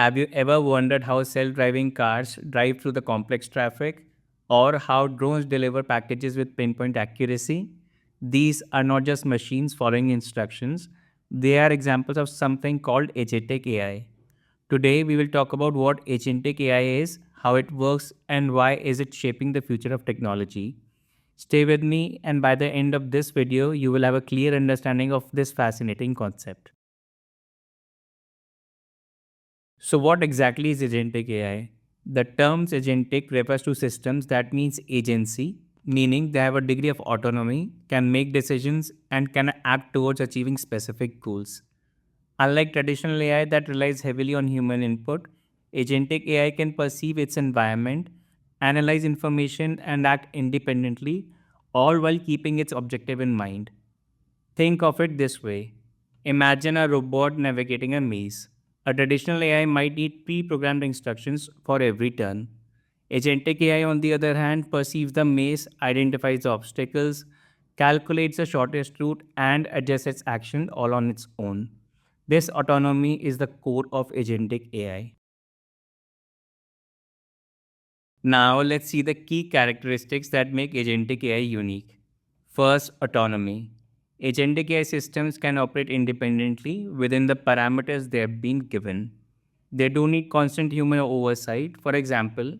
Have you ever wondered how self driving cars drive through the complex traffic or how drones deliver packages with pinpoint accuracy? These are not just machines following instructions, they are examples of something called agentic AI. Today we will talk about what agentic AI is, how it works and why is it shaping the future of technology. Stay with me and by the end of this video you will have a clear understanding of this fascinating concept. So what exactly is agentic AI? The terms agentic refers to systems that means agency, meaning they have a degree of autonomy, can make decisions and can act towards achieving specific goals. Unlike traditional AI that relies heavily on human input, agentic AI can perceive its environment, analyze information and act independently, all while keeping its objective in mind. Think of it this way. Imagine a robot navigating a maze. A traditional AI might need pre programmed instructions for every turn. Agentic AI, on the other hand, perceives the maze, identifies the obstacles, calculates the shortest route, and adjusts its action all on its own. This autonomy is the core of agentic AI. Now, let's see the key characteristics that make agentic AI unique. First, autonomy. Agentic AI systems can operate independently within the parameters they have been given. They don't need constant human oversight. For example,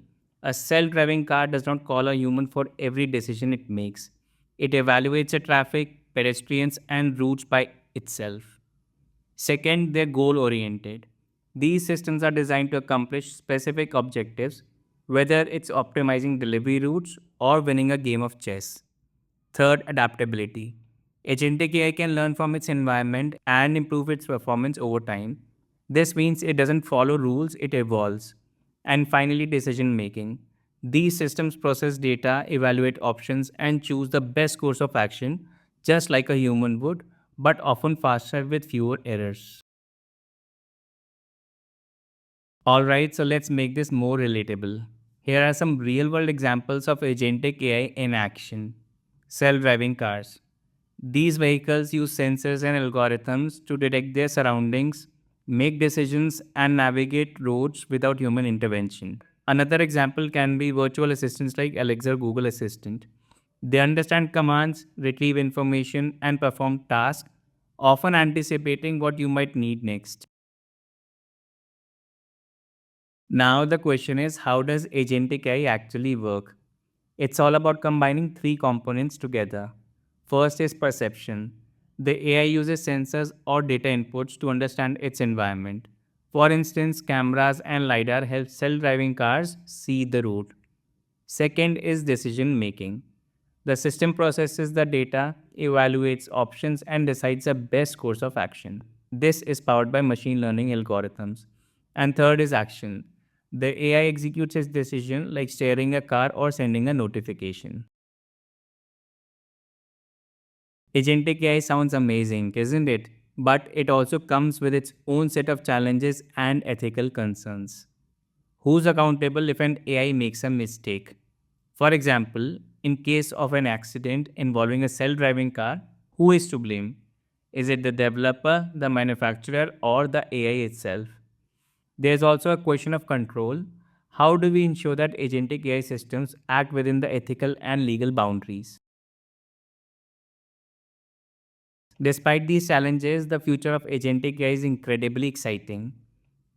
a self driving car does not call a human for every decision it makes. It evaluates the traffic, pedestrians, and routes by itself. Second, they're goal oriented. These systems are designed to accomplish specific objectives, whether it's optimizing delivery routes or winning a game of chess. Third, adaptability. Agentic AI can learn from its environment and improve its performance over time. This means it doesn't follow rules, it evolves. And finally, decision making. These systems process data, evaluate options, and choose the best course of action, just like a human would, but often faster with fewer errors. Alright, so let's make this more relatable. Here are some real world examples of agentic AI in action. Self driving cars. These vehicles use sensors and algorithms to detect their surroundings, make decisions, and navigate roads without human intervention. Another example can be virtual assistants like Alexa or Google Assistant. They understand commands, retrieve information, and perform tasks, often anticipating what you might need next. Now the question is, how does agentic AI actually work? It's all about combining three components together. First is perception. The AI uses sensors or data inputs to understand its environment. For instance, cameras and LiDAR help self-driving cars see the route. Second is decision making. The system processes the data, evaluates options, and decides the best course of action. This is powered by machine learning algorithms. And third is action. The AI executes its decision like steering a car or sending a notification. Agentic AI sounds amazing, isn't it? But it also comes with its own set of challenges and ethical concerns. Who's accountable if an AI makes a mistake? For example, in case of an accident involving a self-driving car, who is to blame? Is it the developer, the manufacturer, or the AI itself? There's also a question of control. How do we ensure that agentic AI systems act within the ethical and legal boundaries? Despite these challenges, the future of agentic AI is incredibly exciting.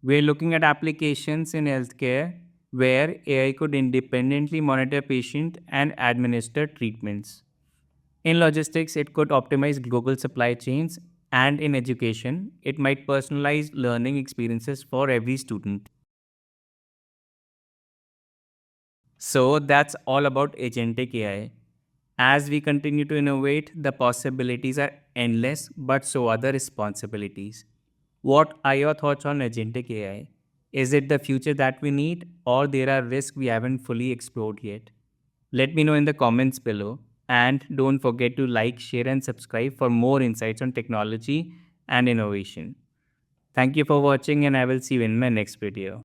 We're looking at applications in healthcare where AI could independently monitor patients and administer treatments. In logistics, it could optimize global supply chains, and in education, it might personalize learning experiences for every student. So that's all about agentic AI. As we continue to innovate, the possibilities are endless, but so are the responsibilities. What are your thoughts on agentic AI? Is it the future that we need, or there are risks we haven't fully explored yet? Let me know in the comments below. And don't forget to like, share, and subscribe for more insights on technology and innovation. Thank you for watching, and I will see you in my next video.